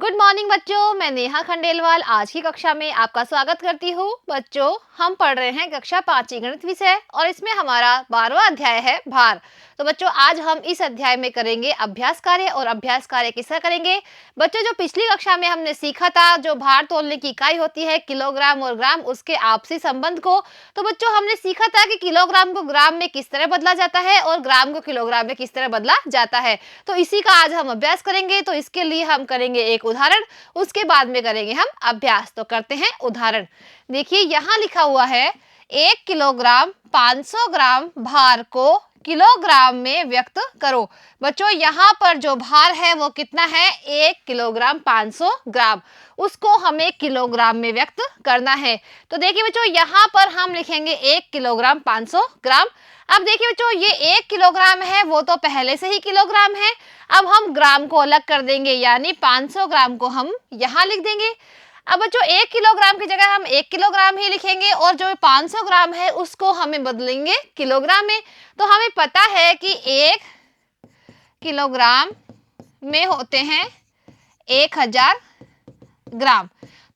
Good morning बच्चों, मैं नेहा खंडेलवाल आज की कक्षा में आपका स्वागत करती हूँ। बच्चों, हम पढ़ रहे हैं कक्षा 5 गणित विषय और इसमें हमारा 12वां अध्याय है भार। तो बच्चों, आज हम इस अध्याय में करेंगे अभ्यास कार्य। और अभ्यास कार्य किसका करेंगे बच्चों? जो पिछली कक्षा में हमने सीखा था, जो भार तोलने की इकाई होती है किलोग्राम और ग्राम, उसके आपसी संबंध को। तो बच्चों, हमने सीखा था कि किलोग्राम को ग्राम में किस तरह बदला जाता है और ग्राम को किलोग्राम में किस तरह बदला जाता है। तो इसी का आज हम अभ्यास करेंगे। तो इसके लिए हम करेंगे एक उदाहरण, उसके बाद में करेंगे हम अभ्यास। तो करते हैं उदाहरण। देखिए, यहाँ लिखा हुआ है 1 किलोग्राम 500 ग्राम भार को किलोग्राम में व्यक्त करो। बच्चों, यहाँ पर जो भार है वो कितना है? 1 किलोग्राम 500 ग्राम। उसको हमें किलोग्राम में व्यक्त करना है। तो देखिए बच्चों, यहाँ पर हम लिखेंगे 1 किलोग्राम 500 ग्राम। अब देखिए बच्चों, ये 1 किलोग्राम है, वो तो पहले से ही किलोग्राम है। अब हम ग्राम को अलग कर देंगे, यानी 500 ग्राम को हम यहाँ लिख देंगे। अब बच्चों, 1 किलोग्राम की जगह हम 1 किलोग्राम ही लिखेंगे और जो 500 ग्राम है उसको हमें बदलेंगे किलोग्राम में। तो हमें पता है कि 1 किलोग्राम में होते हैं 1000 ग्राम।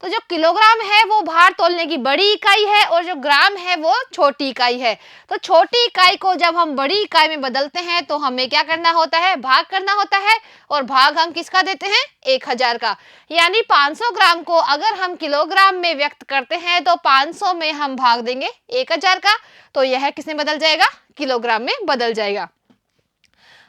तो जो किलोग्राम है वो भार तोलने की बड़ी इकाई है और जो ग्राम है वो छोटी इकाई है। तो छोटी इकाई को जब हम बड़ी इकाई में बदलते हैं तो हमें क्या करना होता है? भाग करना होता है। और भाग हम किसका देते हैं? 1000 का। यानी 500 ग्राम को अगर हम किलोग्राम में व्यक्त करते हैं तो 500 में हम भाग देंगे 1000 का। तो यह किसमें बदल जाएगा? किलोग्राम में बदल जाएगा।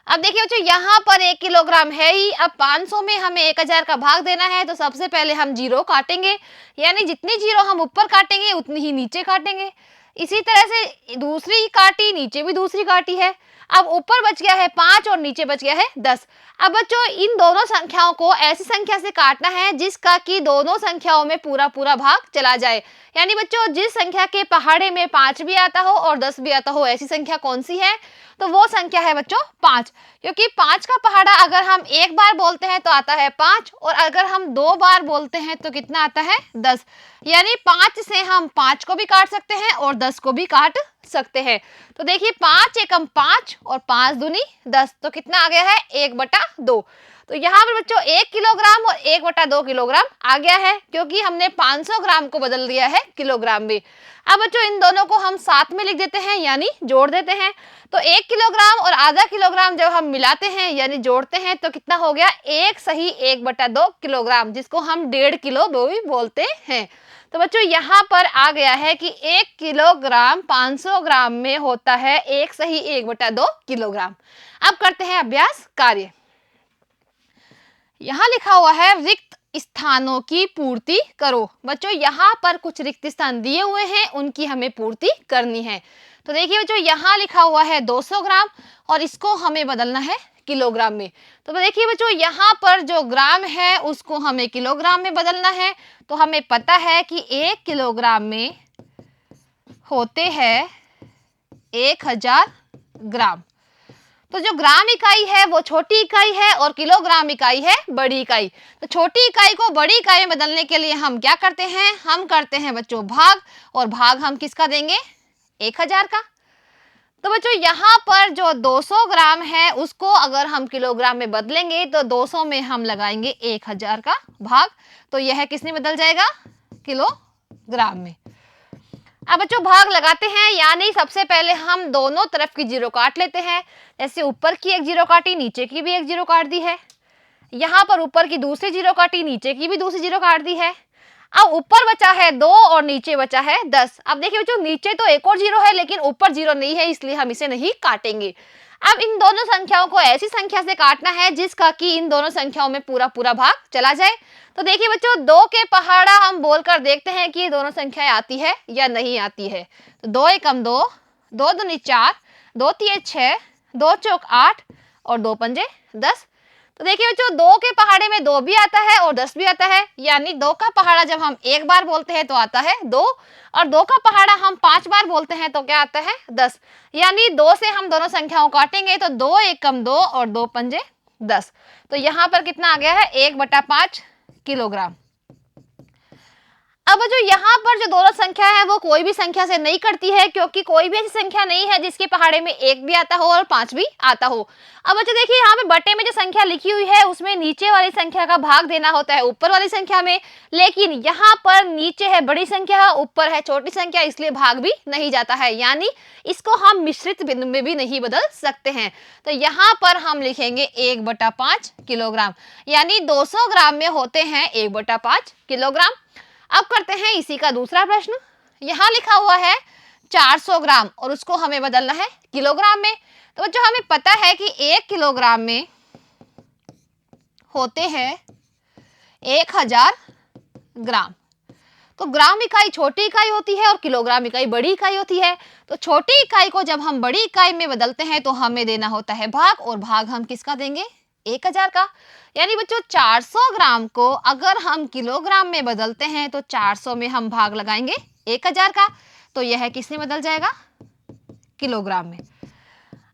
अब देखिए बच्चों, यहाँ पर 1 किलोग्राम है ही। अब 500 में हमें 1000 का भाग देना है। तो सबसे पहले हम जीरो काटेंगे, यानी जितनी जीरो हम ऊपर काटेंगे उतनी ही नीचे काटेंगे। इसी तरह से दूसरी काटी, नीचे भी दूसरी काटी है। अब ऊपर बच गया है 5 और नीचे बच गया है 10। अब बच्चों, इन दोनों संख्याओं को ऐसी संख्या से काटना है जिसका कि दोनों संख्याओं में पूरा पूरा भाग चला जाए। यानी बच्चों, जिस संख्या के पहाड़े में 5 भी आता हो और 10 भी आता हो, ऐसी संख्या कौन सी है? तो वो संख्या है बच्चों 5। क्योंकि 5 का पहाड़ा अगर हम एक बार बोलते हैं तो आता है 5, और अगर हम 2 बार बोलते हैं तो कितना आता है? 10। यानी 5 से हम 5 को भी काट सकते हैं और 10 को भी काट सकते हैं। तो देखिए, 5 एकम 5 और 5 दूनी 10। तो कितना आ गया है? 1/2। तो यहाँ पर बच्चों 1 किलोग्राम और 1/2 किलोग्राम आ गया है, क्योंकि हमने 500 ग्राम को बदल दिया है किलोग्राम में। अब बच्चों, इन दोनों को हम साथ में लिख देते हैं, यानी जोड़ देते हैं। तो 1 किलोग्राम और आधा किलोग्राम जब हम मिलाते हैं यानी जोड़ते हैं तो कितना हो गया? 1 सही 1/2 किलोग्राम, जिसको हम 1.5 किलो भी बोलते हैं। तो बच्चों, यहाँ पर आ गया है कि 1 किलोग्राम 500 ग्राम में होता है 1 सही 1/2 किलोग्राम। अब करते हैं अभ्यास कार्य। यहाँ लिखा हुआ है रिक्त स्थानों की पूर्ति करो। बच्चों, यहाँ पर कुछ रिक्त स्थान दिए हुए हैं, उनकी हमें पूर्ति करनी है। तो देखिए बच्चों, यहाँ लिखा हुआ है 200 ग्राम और इसको हमें बदलना है किलोग्राम में। तो देखिए बच्चों, यहाँ पर जो ग्राम है उसको हमें किलोग्राम में बदलना है। तो हमें पता है कि 1 किलोग्राम में होते हैं 1000 ग्राम। तो जो ग्राम इकाई है वो छोटी इकाई है और किलोग्राम इकाई है बड़ी इकाई। तो छोटी इकाई को बड़ी इकाई में बदलने के लिए हम क्या करते हैं? हम करते हैं बच्चों भाग, और भाग हम किसका देंगे? 1000 का। तो बच्चों, यहाँ पर जो 200 ग्राम है उसको अगर हम किलोग्राम में बदलेंगे तो 200 में हम लगाएंगे 1000 का भाग। तो यह किसमें बदल जाएगा? किलोग्राम में। अब बच्चों, भाग लगाते हैं, यानी सबसे पहले हम दोनों तरफ की जीरो काट लेते हैं। जैसे ऊपर की एक जीरो काटी, नीचे की भी एक जीरो काट दी है। यहाँ पर ऊपर की दूसरी जीरो काटी, नीचे की भी दूसरी जीरो काट दी है। अब ऊपर बचा है 2 और नीचे बचा है 10। अब देखिए बच्चों, नीचे तो एक और जीरो है लेकिन ऊपर जीरो नहीं है, इसलिए हम इसे नहीं काटेंगे। अब इन दोनों संख्याओं को ऐसी संख्या से काटना है जिसका कि इन दोनों संख्याओं में पूरा पूरा भाग चला जाए। तो देखिए बच्चों, 2 के पहाड़ा हम बोलकर देखते हैं कि ये दोनों संख्याएं आती है या नहीं आती है। तो 2 एकम 2, 2 दूनी 4, 2 तिये 6, 2 चौक 8 और 2 पंजे 10। तो देखिए बच्चों, 2 के पहाड़े में 2 भी आता है और 10 भी आता है। यानी 2 का पहाड़ा जब हम एक बार बोलते हैं तो आता है 2, और 2 का पहाड़ा हम 5 बार बोलते हैं तो क्या आता है? 10। यानी 2 से हम दोनों संख्याओं काटेंगे तो 2 एकम 2 और 2 पंजे 10। तो यहाँ पर कितना आ गया है? 1/5 किलोग्राम। अब जो यहाँ पर जो दोनों संख्या है वो कोई भी संख्या से नहीं कटती है, क्योंकि कोई भी ऐसी संख्या नहीं है जिसके पहाड़े में 1 भी आता हो और 5 भी आता हो। अब बच्चों देखिए, यहाँ पे बटे में जो संख्या लिखी हुई है उसमें नीचे वाली संख्या का भाग देना होता है ऊपर वाली संख्या में, लेकिन यहाँ पर नीचे है बड़ी संख्या, ऊपर है छोटी संख्या, इसलिए भाग भी नहीं जाता है, यानी इसको हम मिश्रित बिंदु में भी नहीं बदल सकते हैं। तो यहाँ पर हम लिखेंगे 1/5 किलोग्राम, यानी 200 ग्राम में होते हैं 1/5 किलोग्राम। अब करते हैं इसी का दूसरा प्रश्न। यहाँ लिखा हुआ है 400 ग्राम और उसको हमें बदलना है किलोग्राम में। तो बच्चों हमें पता है कि 1 किलोग्राम में होते हैं 1000 ग्राम। तो ग्राम इकाई छोटी इकाई होती है और किलोग्राम इकाई बड़ी इकाई होती है। तो छोटी इकाई को जब हम बड़ी इकाई में बदलते हैं तो हमें देना होता है भाग, और भाग हम किसका देंगे? 1000 का। यानी बच्चों 400 ग्राम को अगर हम किलोग्राम में बदलते हैं तो 400 में हम भाग लगाएंगे 1000 का, तो यह किसमें बदल जाएगा? किलोग्राम में।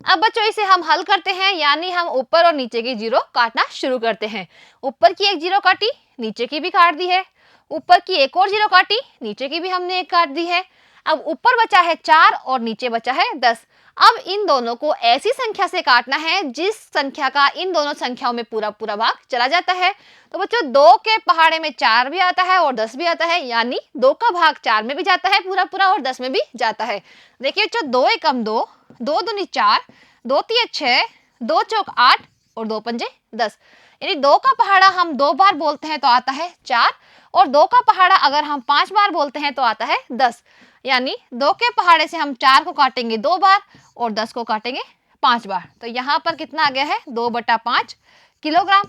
अब बच्चों इसे हम हल करते हैं, यानी हम ऊपर और नीचे की जीरो काटना शुरू करते हैं। ऊपर की एक जीरो काटी, नीचे की भी काट दी है। ऊपर की एक और जीरो काटी, नीचे की भी हमने एक काट दी है। अब ऊपर बचा है 4 और नीचे बचा है 10। अब इन दोनों को ऐसी संख्या से काटना है जिस संख्या का इन दोनों संख्याओं में पूरा पूरा भाग चला जाता है। तो बच्चों 2 के पहाड़े में 4 भी आता है और 10 भी आता है, यानी 2 का भाग 4 में भी जाता है पूरा पूरा और 10 में भी जाता है। देखिए बच्चों 2 एकम 2, 2 दूनी 4, 2 तिया 6, 2 चौक 8 और 2 पंजे 10। यानी 2 का पहाड़ा हम 2 बार बोलते हैं तो आता है 4, और 2 का पहाड़ा अगर हम 5 बार बोलते हैं तो आता है 10। यानी 2 के पहाड़े से हम 4 को काटेंगे 2 बार और 10 को काटेंगे 5 बार। तो यहाँ पर कितना आ गया है? 2/5 किलोग्राम।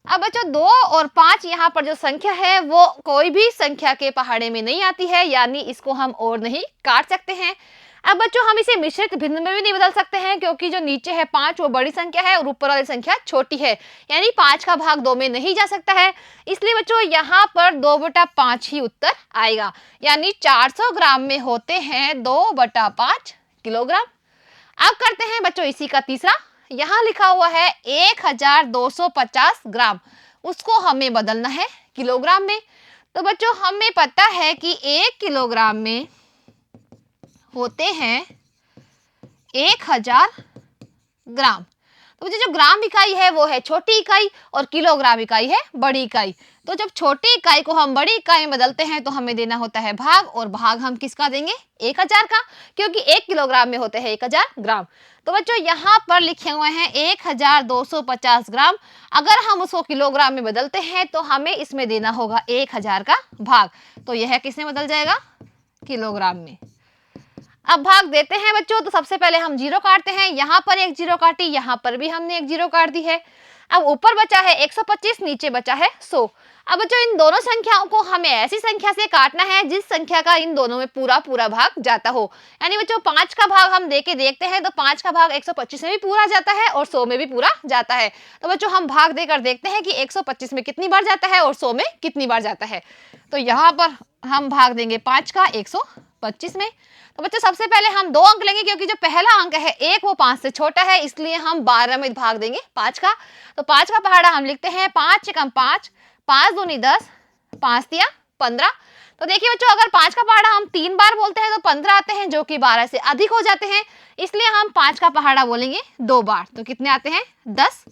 अब बच्चों 2 और 5 यहाँ पर जो संख्या है वो कोई भी संख्या के पहाड़े में नहीं आती है, यानी इसको हम और नहीं काट सकते हैं। अब बच्चों हम इसे मिश्रित भिन्न में भी नहीं बदल सकते हैं, क्योंकि जो नीचे है 5 वो बड़ी संख्या है और ऊपर वाली संख्या छोटी है, यानी 5 का भाग 2 में नहीं जा सकता है। इसलिए बच्चों यहाँ पर 2/5 ही उत्तर आएगा, यानी 400 ग्राम में होते हैं 2/5 किलोग्राम। अब करते हैं बच्चों इसी का तीसरा। यहाँ लिखा हुआ है 1250 ग्राम, उसको हमें बदलना है किलोग्राम में। तो बच्चों हमें पता है कि 1 किलोग्राम में होते हैं 1000 ग्राम। तो बच्चों जो ग्राम इकाई है वो है छोटी इकाई और किलोग्राम इकाई है बड़ी इकाई। तो जब छोटी इकाई को हम बड़ी इकाई में बदलते हैं तो हमें देना होता है भाग, और भाग हम किसका देंगे? 1000 का, क्योंकि 1 किलोग्राम में होते हैं 1000 ग्राम। तो बच्चों यहाँ पर लिखे हुए हैं 1250 ग्राम। अगर हम उसको किलोग्राम में बदलते हैं तो हमें इसमें देना होगा 1000 का भाग, तो यह किसमें बदल जाएगा? किलोग्राम में। अब भाग देते हैं बच्चों, तो सबसे पहले हम जीरो काटते हैं। यहाँ पर एक जीरो काटी, यहाँ पर भी हमने एक जीरो काट दी है। अब ऊपर बचा है 125, नीचे बचा है 100। अब बच्चों इन दोनों संख्याओं को हमें ऐसी संख्या से काटना है जिस संख्या का इन दोनों में पूरा पूरा भाग जाता हो। यानी बच्चों 5 का भाग हम देके देखते हैं तो 5 का भाग 125 में भी पूरा जाता है और 100 में भी पूरा जाता है। तो बच्चों हम भाग देकर देखते हैं कि 125 में कितनी बार जाता है और 100 में कितनी बार जाता है। तो यहाँ पर हम भाग देंगे 5 का 125 में। तो बच्चों सबसे पहले हम 2 अंक लेंगे, क्योंकि जो पहला अंक है 1 वो 5 से छोटा है, इसलिए हम 12 में भाग देंगे 5 का। तो 5 का पहाड़ा हम लिखते हैं 5 एकम 5, 5 दूनी 10, 5 तिया 15। तो देखिए बच्चों अगर 5 का पहाड़ा हम 3 बार बोलते हैं तो 15 आते हैं, जो कि 12 से अधिक हो जाते हैं, इसलिए हम 5 का पहाड़ा बोलेंगे 2 बार। तो कितने आते हैं? 10।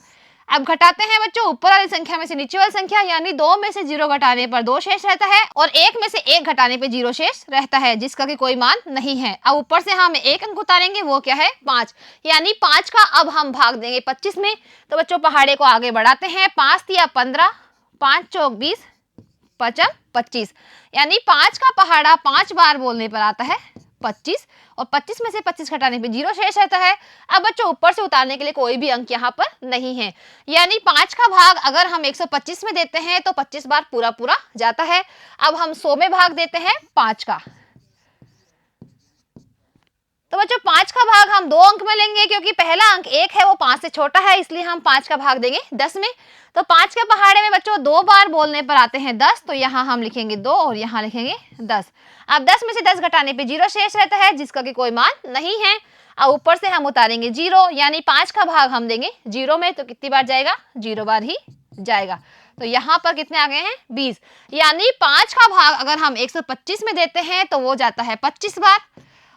अब घटाते हैं बच्चों ऊपर वाली संख्या में से नीचे वाली संख्या, यानी 2 में से 0 घटाने पर 2 शेष रहता है और 1 में से 1 घटाने पे 0 शेष रहता है, जिसका कि कोई मान नहीं है। अब ऊपर से हम 1 अंक उतारेंगे, वो क्या है? 5। यानी 5 का अब हम भाग देंगे 25 में। तो बच्चों पहाड़े को आगे बढ़ाते हैं। 5 तिया 15, 5 चौक 20, 5 25। यानी 5 का पहाड़ा 5 बार बोलने पर आता है 25, और 25 में से 25 घटाने पे 0 शेष रहता है। अब बच्चों ऊपर से उतारने के लिए कोई भी अंक यहाँ पर नहीं है, यानी 5 का भाग अगर हम 125 में देते हैं तो 25 बार पूरा पूरा जाता है। अब हम 100 में भाग देते हैं 5 का। तो बच्चों 5 का भाग हम 2 अंक में लेंगे, क्योंकि पहला अंक 1 है वो 5 से छोटा है, इसलिए हम 5 का भाग देंगे 10 में। तो 5 के पहाड़े में बच्चों 2 बार बोलने पर आते हैं 10, तो यहाँ हम लिखेंगे 2 और यहाँ लिखेंगे 10। अब 10 में से 10 घटाने पे 0 शेष रहता है, जिसका कि कोई मान नहीं है। अब ऊपर से हम उतारेंगे 0, यानी 5 का भाग हम देंगे 0 में, तो कितनी बार जाएगा? 0 बार ही जाएगा। तो यहाँ पर कितने आ गए हैं 20, यानी 5 का भाग अगर हम 125 में देते हैं तो वो जाता है 25 बार,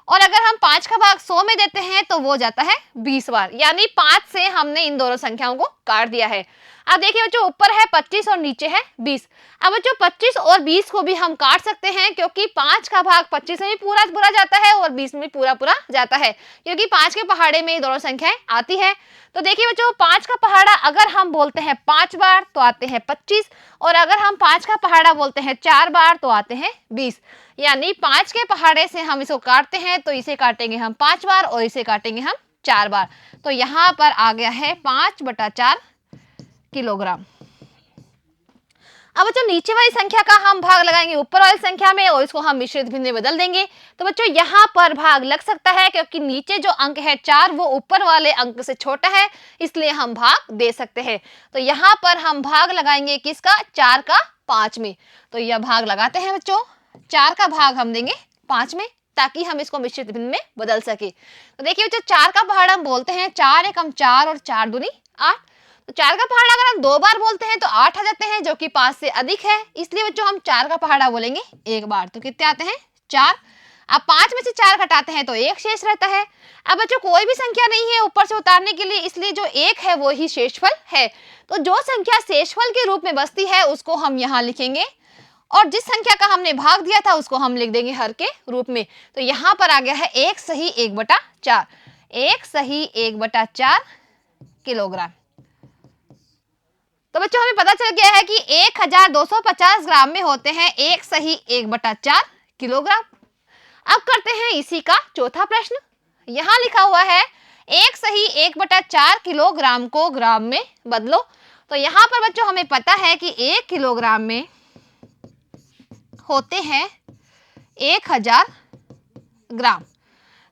और अगर हम 5 का भाग 100 में देते हैं तो वो जाता है 20 बार, यानी 5 से हमने इन दोनों संख्याओं को काट दिया है। अब देखिए बच्चों, ऊपर है 25 और नीचे है 20। अब बच्चों 25 और 20 को भी हम काट सकते हैं, क्योंकि 5 का भाग 25 में भी पूरा पूरा जाता है और 20 में भी पूरा पूरा जाता है, क्योंकि 5 के पहाड़े में ये दोनों संख्याएं आती है। तो देखिए बच्चों, 5 का पहाड़ा अगर हम बोलते हैं 5 बार तो आते हैं 25, और अगर हम 5 का पहाड़ा बोलते हैं 4 बार तो आते हैं 20, यानी 5 के पहाड़े से हम इसको काटते हैं तो इसे काटेंगे हम 5 बार और इसे काटेंगे हम 4 बार। तो यहाँ पर आ गया है 5/4 किलोग्राम। अब बच्चों नीचे वाली संख्या का हम भाग लगाएंगे ऊपर वाली संख्या में और इसको हम मिश्रित भिन्न में बदल देंगे। तो बच्चों यहाँ पर भाग लग सकता है, क्योंकि नीचे जो अंक है 4 वो ऊपर वाले अंक से छोटा है, इसलिए हम भाग दे सकते हैं। तो यहाँ पर हम भाग लगाएंगे किसका, 4 का 5 में। तो यह भाग लगाते हैं बच्चों, 4 का भाग हम देंगे 5 में, ताकि हम इसको मिश्रित भिन्न में बदल सके। तो देखिए बच्चों, 4 का पहाड़ा हम बोलते हैं 4 एकम 4 और 4 दूनी 8। तो 4 का पहाड़ा अगर हम 2 बार बोलते हैं तो 8 आ जाते हैं, जो कि 5 से अधिक है, इसलिए बच्चों हम 4 का पहाड़ा बोलेंगे 1 बार। तो कितने आते हैं 4। अब 5 में से 4 घटाते हैं तो 1 शेष रहता है। अब बच्चों कोई भी संख्या नहीं है ऊपर से उतारने के लिए, इसलिए जो 1 है वो ही शेषफल है। तो जो संख्या शेषफल के रूप में बचती है उसको हम यहाँ लिखेंगे, और जिस संख्या का हमने भाग दिया था उसको हम लिख देंगे हर के रूप में। तो यहाँ पर आ गया है 1 सही 1/4, 1 सही 1/4 किलोग्राम। तो बच्चों हमें पता चल गया है कि 1250 ग्राम में होते हैं 1 सही 1/4 किलोग्राम। अब करते हैं इसी का चौथा प्रश्न। यहाँ लिखा हुआ है 1 सही 1/4 किलोग्राम को ग्राम में बदलो। तो यहाँ पर बच्चों हमें पता है कि 1 किलोग्राम में होते हैं 1000 ग्राम।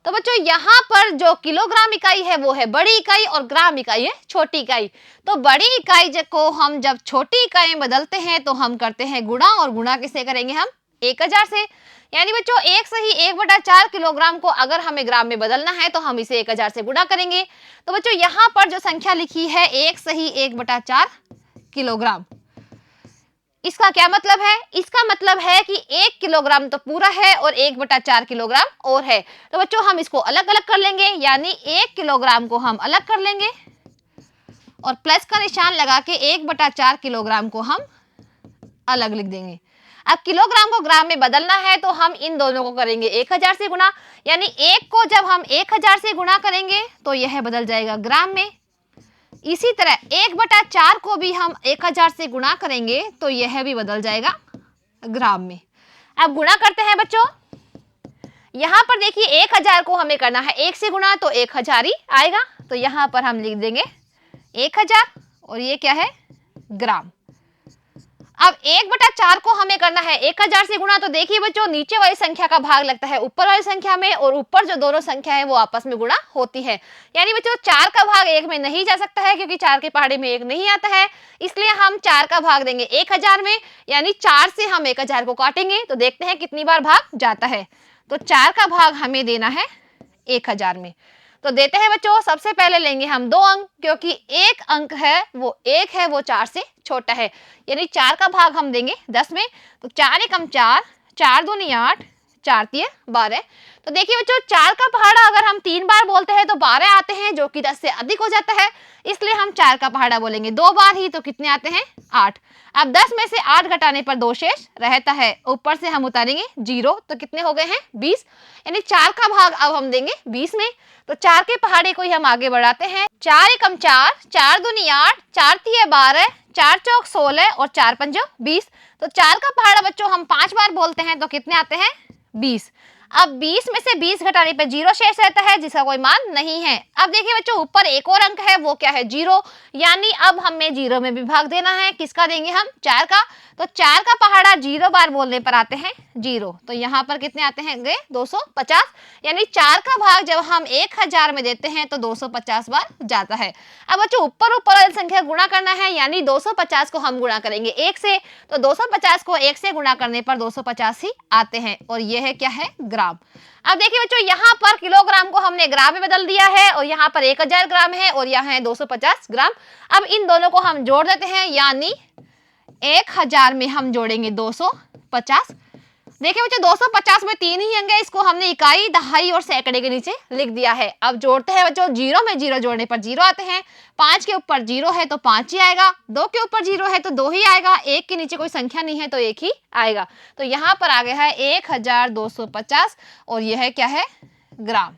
तो बच्चों यहाँ पर जो किलोग्राम इकाई है वो है बड़ी इकाई और ग्राम इकाई है छोटी इकाई। तो बड़ी इकाई को हम जब छोटी इकाई में बदलते हैं तो हम करते हैं गुणा, और गुणा किससे करेंगे हम 1000 से। यानी बच्चों 1 सही 1/4 किलोग्राम को अगर हमें ग्राम में बदलना है तो हम इसे 1000 से गुणा करेंगे। तो बच्चों यहाँ पर जो संख्या लिखी है 1 सही 1/4 किलोग्राम, इसका क्या मतलब है, इसका मतलब है कि 1 किलोग्राम तो पूरा है और 1/4 किलोग्राम और है। तो बच्चों हम इसको अलग अलग कर लेंगे, यानी 1 किलोग्राम को हम अलग कर लेंगे और प्लस का निशान लगा के 1/4 किलोग्राम को हम अलग लिख देंगे। अब किलोग्राम को ग्राम में बदलना है तो हम इन दोनों को करेंगे 1000 से गुणा, यानी 1 को जब हम 1000 से गुणा करेंगे तो यह बदल जाएगा ग्राम में। इसी तरह 1/4 को भी हम 1000 से गुणा करेंगे तो यह भी बदल जाएगा ग्राम में। अब गुणा करते हैं बच्चों, यहाँ पर देखिए 1000 को हमें करना है 1 से गुणा तो 1000 ही आएगा। तो यहाँ पर हम लिख देंगे 1000 और ये क्या है ग्राम। अब 1/4 को हमें करना है 1000 से गुणा, तो देखिए बच्चों नीचे वाली संख्या का भाग लगता है ऊपर वाली संख्या में, और ऊपर जो दोनों संख्या है वो आपस में गुणा होती है। यानी बच्चों 4 का भाग 1 में नहीं जा सकता है, क्योंकि 4 के पहाड़े में 1 नहीं आता है, इसलिए हम 4 का भाग देंगे 1000 में, यानी 4 से हम 1000 को काटेंगे तो देखते हैं कितनी बार भाग जाता है। तो 4 का भाग हमें देना है 1000 में। तो देते हैं बच्चों, सबसे पहले लेंगे हम 2 अंक, क्योंकि एक अंक है वो 1 है, वो 4 से छोटा है, यानी 4 का भाग हम देंगे 10 में। तो 4 एकम 4, 4 दूनी 8, 4 तिये 12। तो देखिए बच्चों 4 का पहाड़ा अगर हम 3 बार बोलते हैं तो 12 आते हैं, जो कि 10 से अधिक हो जाता है, इसलिए हम 4 का पहाड़ा बोलेंगे 2 बार ही। तो कितने आते हैं 8। अब 10 में से 8 घटाने पर 2 शेष रहता है, ऊपर से हम उतारेंगे 0, तो कितने हो गए हैं 20, यानी 4 का भाग अब हम देंगे 20 में। तो 4 के पहाड़े को ही हम आगे बढ़ाते हैं, 4 एकम 4, 4 दूनी 8, 4 तिये 12, 4 चौक 16 और 4 पंजो 20। तो 4 का पहाड़ा बच्चों हम 5 बार बोलते हैं तो कितने आते हैं 20। अब 20 में से 20 घटाने पर 0 शेष रहता है, जिसका कोई मान नहीं है। अब देखिए बच्चों ऊपर एक और अंक है, वो क्या है 0, यानी अब हमें 0 में भी भाग देना है। किसका देंगे हम 4 का। तो 4 का पहाड़ा 0 बार बोलने पर आते हैं 0। तो यहाँ पर कितने आते हैं 250, यानी 4 का भाग जब हम 1000 में देते हैं तो 250 बार जाता है। अब बच्चों ऊपर वाली संख्या गुणा करना है, यानी 250 को हम गुणा करेंगे 1 से, तो 250 को 1 से गुणा करने पर 250 ही आते हैं, और यह है क्या है ग्राम। अब देखिए बच्चों यहाँ पर किलोग्राम को हमने ग्राम में बदल दिया है, और यहाँ पर 1000 ग्राम है और यहाँ है 250 ग्राम। अब इन दोनों को हम जोड़ देते हैं, यानी 1000 में हम जोड़ेंगे 250। देखिए बच्चों 250 में 3 ही अंक है, इसको हमने इकाई, दहाई और सैकड़े के नीचे लिख दिया है। अब जोड़ते हैं बच्चों, 0 में 0 जोड़ने पर 0 आते हैं, 5 के ऊपर 0 है तो 5 ही आएगा, 2 के ऊपर 0 है तो 2 ही आएगा, 1 के नीचे कोई संख्या नहीं है तो 1 ही आएगा। तो यहाँ पर आ गया है 1250 और यह है क्या है, ग्राम।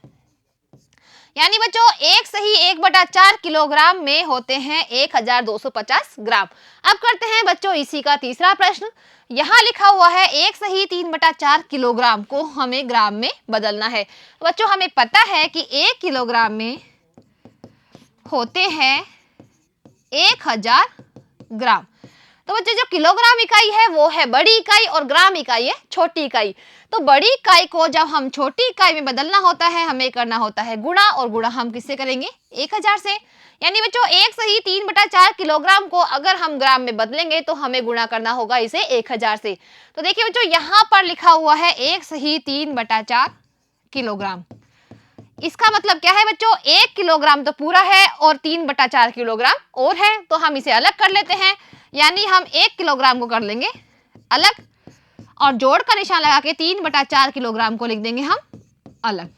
यानी बच्चों 1 सही 1/4 किलोग्राम में होते हैं 1250 ग्राम। अब करते हैं बच्चों इसी का तीसरा प्रश्न। यहाँ लिखा हुआ है 1 सही 3/4 किलोग्राम को हमें ग्राम में बदलना है। बच्चों हमें पता है कि 1 किलोग्राम में होते हैं 1000 ग्राम। तो बच्चों जो किलोग्राम इकाई है वो है बड़ी इकाई और ग्राम इकाई है छोटी इकाई। तो बड़ी इकाई को जब हम छोटी इकाई में बदलना होता है हमें करना होता है गुणा, और गुणा हम किससे करेंगे, 1000 से। यानी बच्चों 1 सही 3/4 किलोग्राम को अगर हम ग्राम में बदलेंगे तो हमें गुणा करना होगा इसे 1000 से। तो देखिए बच्चों यहाँ पर लिखा हुआ है 1 सही 3/4 किलोग्राम। इसका मतलब क्या है बच्चों, 1 किलोग्राम तो पूरा है और 3/4 किलोग्राम और है, तो हम इसे अलग कर लेते हैं। यानी हम 1 किलोग्राम को कर लेंगे अलग और जोड़ का निशान लगा के 3/4 किलोग्राम को लिख देंगे हम अलग।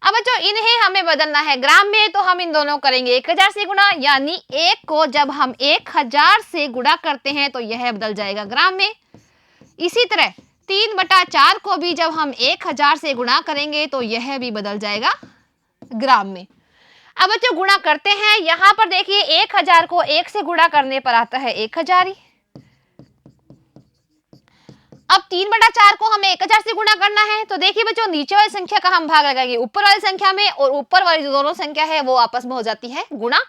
अब बच्चों इन्हें हमें बदलना है ग्राम में, तो हम इन दोनों करेंगे 1000 से गुणा। यानी 1 को जब हम 1000 से गुणा करते हैं तो यह बदल जाएगा ग्राम में। इसी तरह 3/4 को भी जब हम 1000 से गुणा करेंगे तो यह भी बदल जाएगा ग्राम में। अब बच्चों गुणा करते हैं, यहाँ पर देखिए 1000 को 1 से गुणा करने पर आता है 1000 ही। अब 3/4 को हमें 1000 से गुणा करना है, तो देखिए बच्चों नीचे वाली संख्या का हम भाग लगाएंगे ऊपर वाली संख्या में, और ऊपर वाली जो दोनों संख्या है वो आपस में हो जाती है गुणा।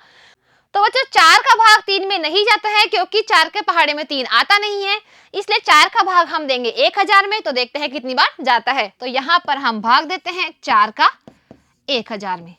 तो बच्चों 4 का भाग 3 में नहीं जाता है क्योंकि 4 के पहाड़े में 3 आता नहीं है, इसलिए 4 का भाग हम देंगे 1000 में, तो देखते हैं कितनी बार जाता है। तो यहाँ पर हम भाग देते हैं 4 का 1000 में।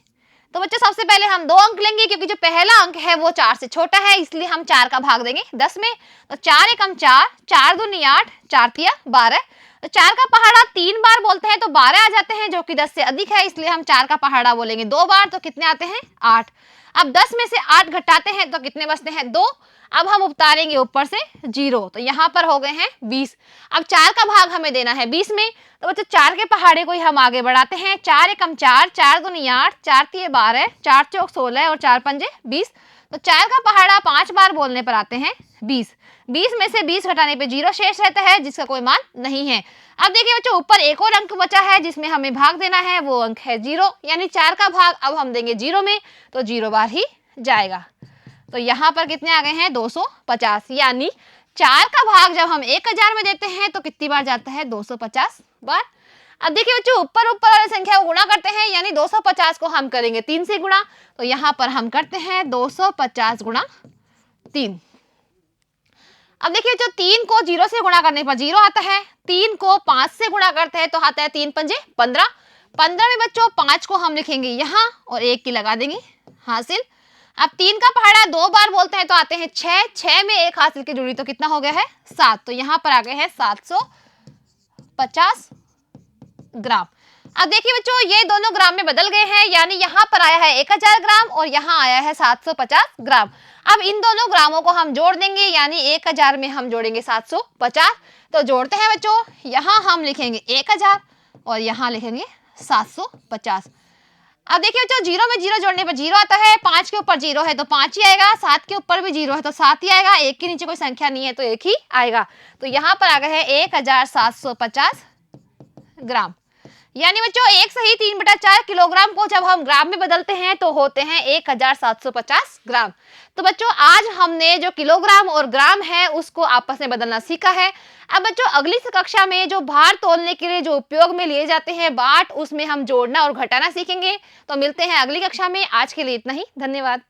तो बच्चों सबसे पहले हम 2 अंक लेंगे क्योंकि जो पहला अंक है वो 4 से छोटा है, इसलिए हम 4 का भाग देंगे 10 में। तो 4 एकम 4, 4 दूनी 8, 4 तिया 12। तो 4 का पहाड़ा 3 बार बोलते हैं तो 12 आ जाते हैं, जो कि 10 से अधिक है, इसलिए हम 4 का पहाड़ा बोलेंगे 2 बार, तो कितने आते हैं 8। अब 10 में से 8 घटाते हैं तो कितने बचते हैं 2। अब हम उतारेंगे ऊपर से 0, तो यहाँ पर हो गए हैं 20। अब 4 का भाग हमें देना है 20 में, तो बच्चों 4 के पहाड़े को ही हम आगे बढ़ाते हैं। 4 एकम 4, 4 दूनी 8, 4 तिये 12, 4 चौक 16 और 4 पंजे 20। तो 4 का पहाड़ा 5 बार बोलने पर आते हैं 20। 20 में से 20 घटाने पे 0 शेष रहता है जिसका कोई मान नहीं है। अब देखिए बच्चों ऊपर एक और अंक बचा है जिसमें हमें भाग देना है, वो अंक है 0। यानी 4 का भाग अब हम देंगे 0 में, तो 0 बार ही जाएगा। तो यहाँ पर कितने आ गए हैं 250। यानी 4 का भाग जब हम 1000 में देते हैं तो कितनी बार जाता है 250 बार। अब देखिए बच्चों ऊपर वाली संख्या को गुणा करते हैं, यानी 250 को हम करेंगे 3 से गुणा, तो यहाँ पर हम करते हैं 250 गुणा 3। अब देखिए जो 3 को 0 से गुणा करने पर 0 आता है, 3 को 5 से गुणा करते हैं तो आता है 3 पंजे 15। 15 में बच्चों 5 को हम लिखेंगे यहाँ और 1 की लगा देंगे हासिल। अब 3 का पहाड़ा 2 बार बोलते हैं तो आते हैं 6। 6 में 1 हासिल की जुड़ी तो कितना हो गया है 7, तो यहाँ पर आ गए हैं 750 ग्राम। अब देखिए बच्चों ये दोनों ग्राम में बदल गए हैं, यानी यहाँ पर आया है 1000 ग्राम और यहाँ आया है 750 ग्राम। अब इन दोनों ग्रामों को हम जोड़ देंगे, यानी 1000 में हम जोड़ेंगे 750। तो जोड़ते हैं बच्चों, यहाँ हम लिखेंगे 1000 और यहाँ लिखेंगे 750। अब देखिए बच्चों 0 में 0 जोड़ने पर 0 आता है, 5 के ऊपर 0 है तो 5 ही आएगा, 7 के ऊपर भी 0 है तो 7 ही आएगा, 1 के नीचे कोई संख्या नहीं है तो 1 ही आएगा। तो यहाँ पर आ गए हैं 1750 ग्राम। यानी बच्चों 1 सही 3/4 किलोग्राम को जब हम ग्राम में बदलते हैं तो होते हैं 1750 ग्राम। तो बच्चों आज हमने जो किलोग्राम और ग्राम है उसको आपस में बदलना सीखा है। अब बच्चों अगली कक्षा में जो भार तोलने के लिए जो उपयोग में लिए जाते हैं बाट, उसमें हम जोड़ना और घटाना सीखेंगे। तो मिलते हैं अगली कक्षा में, आज के लिए इतना ही, धन्यवाद।